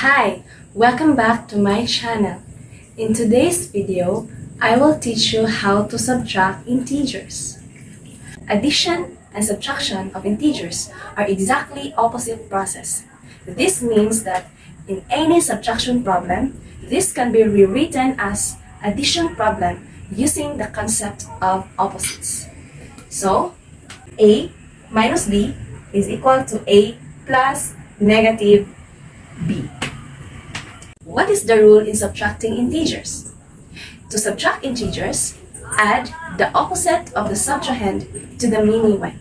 Hi, welcome back to my channel. In today's video, I will teach you how to subtract integers. Addition and subtraction of integers are exactly opposite process. This means that in any subtraction problem, this can be rewritten as addition problem using the concept of opposites. So, a minus b is equal to a plus negative b. What is the rule in subtracting integers? To subtract integers, add the opposite of the subtrahend to the minuend.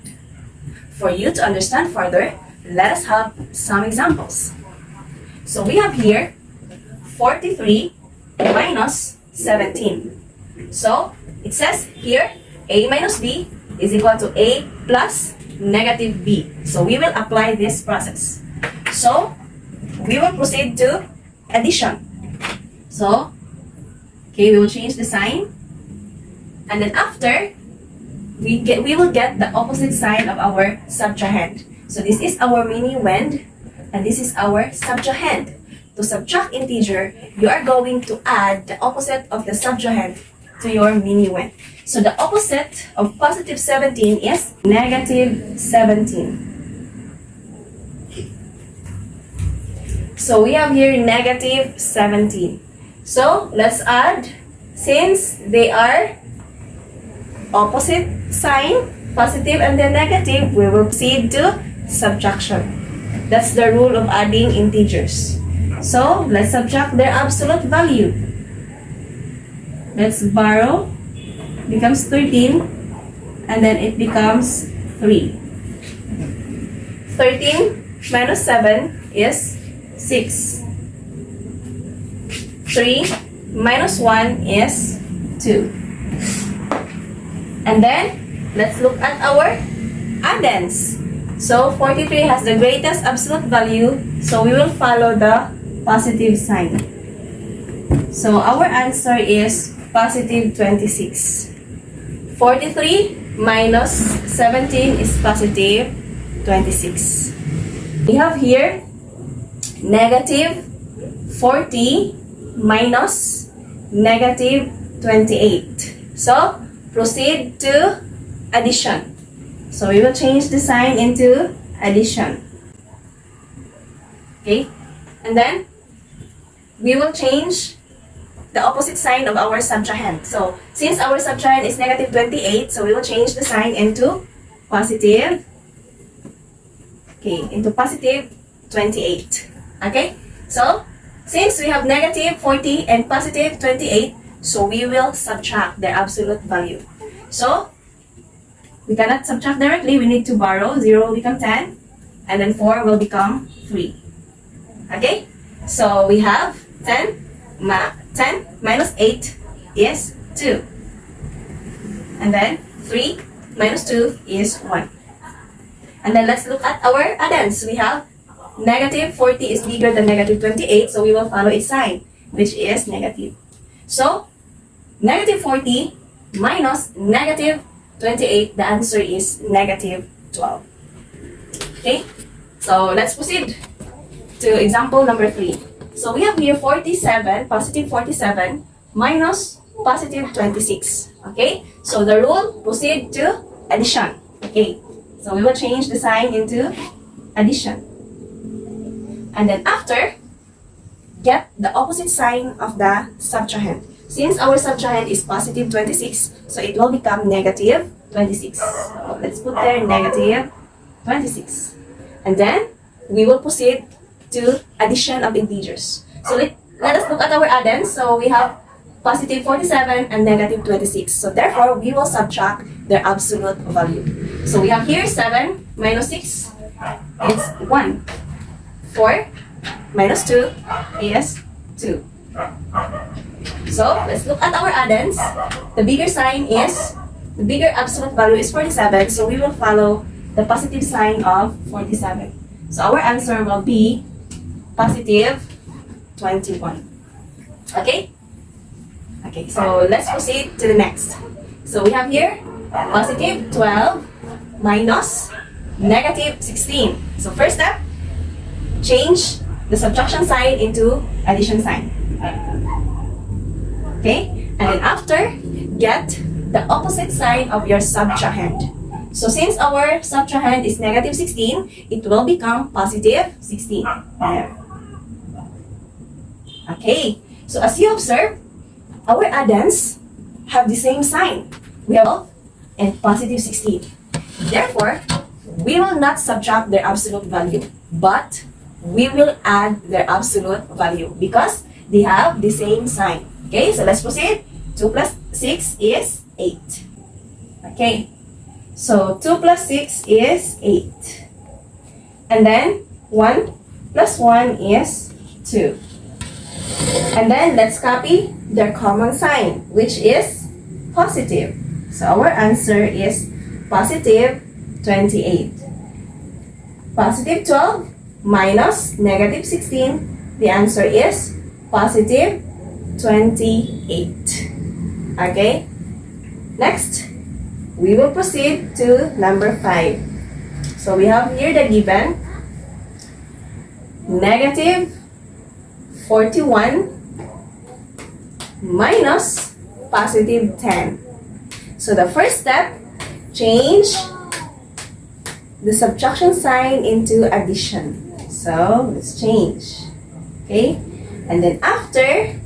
For you to understand further, let us have some examples. So we have here 43 minus 17. So it says here a minus b is equal to a plus negative b. So we will apply this process. So we will proceed to addition. So, we will change the sign, and then after we will get the opposite sign of our subtrahend. So this is our minuend, and this is our subtrahend. To subtract integer, you are going to add the opposite of the subtrahend to your minuend. So the opposite of positive 17 is negative 17. So we have here negative 17. So let's add, since they are opposite sign, positive and then negative, we will proceed to subtraction. That's the rule of adding integers. So let's subtract their absolute value. Let's borrow, becomes 13, and then it becomes 3. 13 minus 7 is 6. 3 minus 1 is 2. And then, let's look at our addends. So, 43 has the greatest absolute value, so we will follow the positive sign. So, our answer is positive 26. 43 minus 17 is positive 26. We have here negative 40 minus negative 28. So, proceed to addition. So, we will change the sign into addition. Okay? And then, we will change the opposite sign of our subtrahend. So, since our subtrahend is negative 28, so we will change the sign into positive, into positive 28. Okay? So, since we have negative 40 and positive 28, so we will subtract their absolute value. So, we cannot subtract directly. We need to borrow. 0 will become 10, and then 4 will become 3. Okay? So, we have 10 minus 8 is 2. And then 3 minus 2 is 1. And then let's look at our addends. We have negative 40 is bigger than negative 28, so we will follow its sign, which is negative. So, negative 40 minus negative 28, the answer is negative 12. Okay? So, let's proceed to example number 3. So, we have here 47, positive 47, minus positive 26. Okay? So, the rule, proceed to addition. Okay? So, we will change the sign into addition. And then after, get the opposite sign of the subtrahend. Since our subtrahend is positive 26, so it will become negative 26. So let's put there negative 26. And then, we will proceed to addition of integers. So let us look at our addends. So we have positive 47 and negative 26. So therefore, we will subtract their absolute value. So we have here 7 minus 6 is 1. 4 minus 2 is 2. So, let's look at our addends. The bigger sign is, the bigger absolute value is 47, so we will follow the positive sign of 47. So, our answer will be positive 21. Okay? Okay, so let's proceed to the next. So, we have here positive 12 minus negative 16. So, first step, change the subtraction sign into addition sign. Okay? And then after, get the opposite sign of your subtrahend. So since our subtrahend is negative 16, it will become positive 16. There. Okay. So as you observe, our addends have the same sign. We have 12 and positive 16. Therefore, we will not subtract their absolute value, but we will add their absolute value because they have the same sign. Okay, so let's proceed. 2 plus 6 is 8. Okay, so 2 plus 6 is 8. And then 1 plus 1 is 2. And then let's copy their common sign, which is positive. So our answer is positive 28. Positive 12 minus negative 16, the answer is positive 28. Okay? Next, we will proceed to number 5. So we have here the given negative 41 minus positive 10. So the first step, change the subtraction sign into addition. So let's change. Okay? And then after,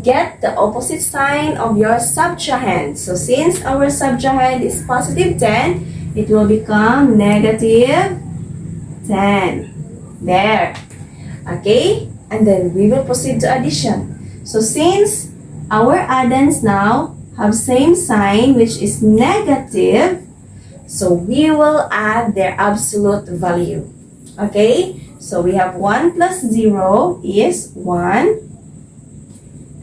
get the opposite sign of your subtrahend. So since our subtrahend is positive 10, it will become negative 10. There. Okay? And then we will proceed to addition. So since our addends now have same sign, which is negative, so we will add their absolute value. Okay? So we have 1 plus 0 is 1.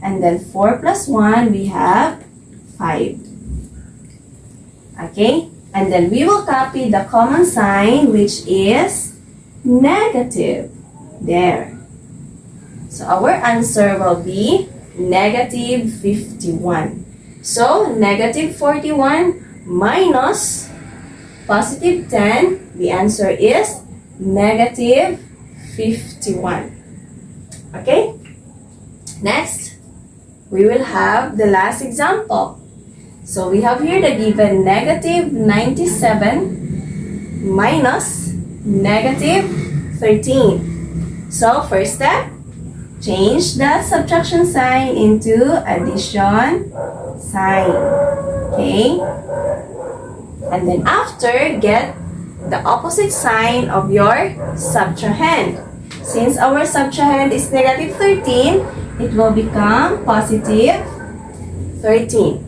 And then 4 plus 1, we have 5. Okay? And then we will copy the common sign, which is negative. There. So our answer will be negative 51. So negative 41 minus positive 10, the answer is negative 51. Okay? Next, we will have the last example. So we have here the given negative 97 minus negative 13. So first step, change the subtraction sign into addition sign. Okay? And then after, get the opposite sign of your subtrahend. Since our subtrahend is negative 13, it will become positive 13.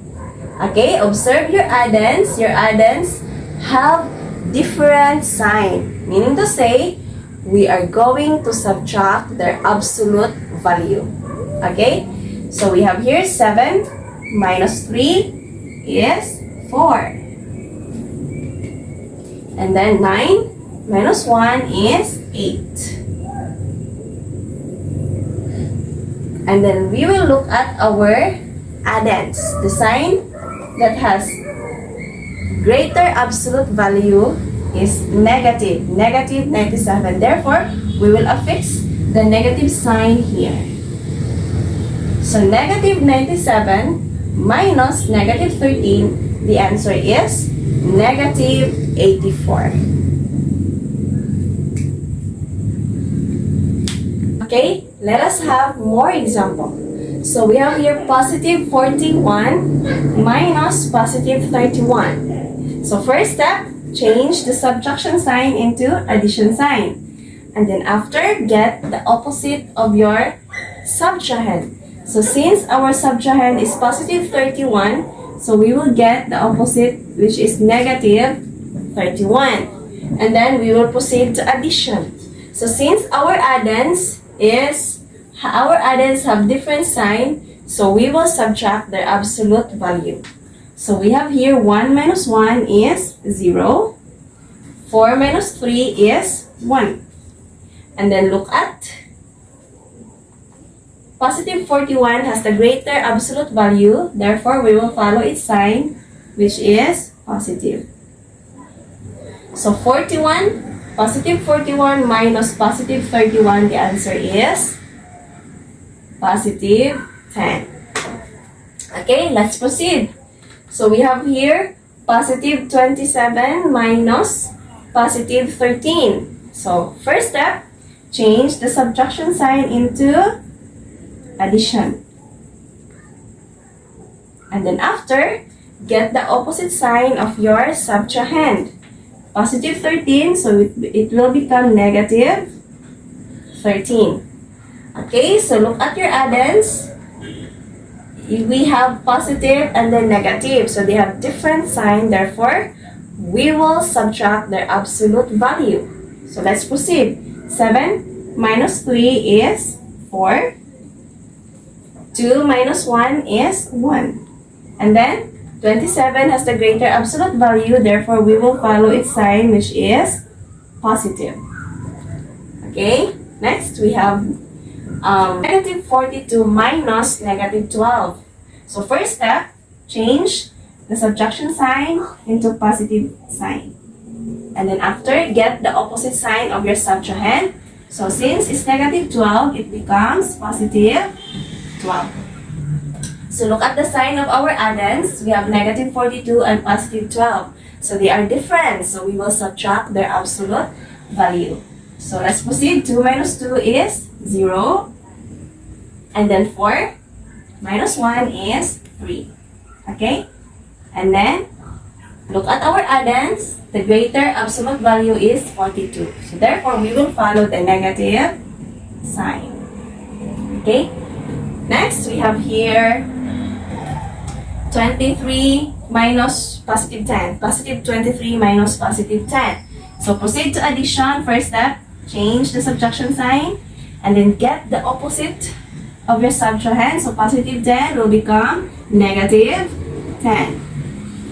Okay, observe your addends. Your addends have different sign. Meaning to say, we are going to subtract their absolute value. Okay, so we have here 7 minus 3 is 4. And then 9 minus 1 is 8. And then we will look at our addends. The sign that has greater absolute value is negative, negative 97. Therefore, we will affix the negative sign here. So negative 97 minus negative 13, the answer is negative 84. Okay, let us have more example. So we have here positive 41 minus positive 31. So first step, change the subtraction sign into addition sign. And then after, get the opposite of your subtrahend. So since our subtrahend is positive 31, so we will get the opposite, which is negative 31. And then we will proceed to addition. So since our addends have different sign, so we will subtract their absolute value. So we have here 1 minus 1 is 0. 4 minus 3 is 1. And then look at positive 41 has the greater absolute value. Therefore, we will follow its sign, which is positive. So 41 positive 41 minus positive 31, the answer is positive 10. Okay, let's proceed. So we have here positive 27 minus positive 13. So first step, change the subtraction sign into addition. And then after, get the opposite sign of your subtrahend. Positive 13, so it will become negative 13. Okay, so look at your addends. We have positive and then negative, so they have different sign, therefore we will subtract their absolute value. So let's proceed. 7 minus 3 is 4. 2 minus 1 is 1. And then 27 has the greater absolute value, therefore we will follow its sign, which is positive. Okay, next we have negative 42 minus negative 12. So first step, change the subtraction sign into positive sign. And then after, get the opposite sign of your subtrahend. So since it's negative 12, it becomes positive 12. So look at the sign of our addends. We have negative 42 and positive 12. So they are different. So we will subtract their absolute value. So let's proceed. 2 minus 2 is 0. And then 4 minus 1 is 3. Okay? And then, look at our addends. The greater absolute value is 42. So therefore, we will follow the negative sign. Okay? Next, we have here 23 minus positive 10. Positive 23 minus positive 10. So proceed to addition. First step, change the subtraction sign. And then get the opposite of your subtrahend. So positive 10 will become negative 10.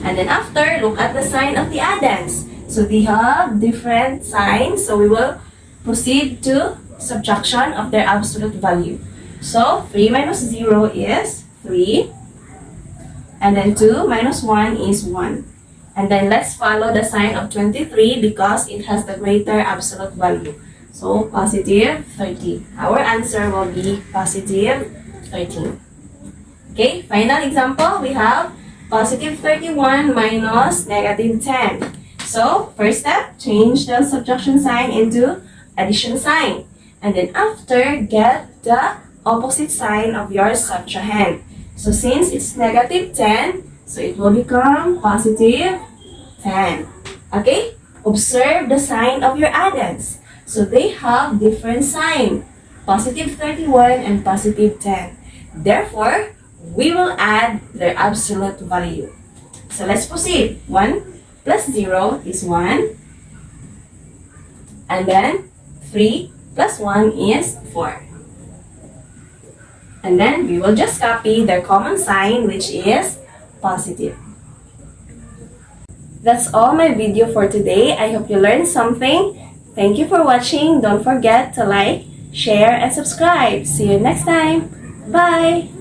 And then after, look at the sign of the addends. So they have different signs. So we will proceed to subtraction of their absolute value. So 3 minus 0 is 3. And then 2 minus 1 is 1. And then let's follow the sign of 23 because it has the greater absolute value. So positive 13. Our answer will be positive 13. Okay, final example, we have positive 31 minus negative 10. So first step, change the subtraction sign into addition sign. And then after, get the opposite sign of your subtrahend. So since it's negative 10, so it will become positive 10. Okay? Observe the sign of your addends. So they have different sign. Positive 31 and positive 10. Therefore, we will add their absolute value. So let's proceed. 1 plus 0 is 1. And then 3 plus 1 is 4. And then we will just copy their common sign, which is positive. That's all my video for today. I hope you learned something. Thank you for watching. Don't forget to like, share, and subscribe. See you next time. Bye!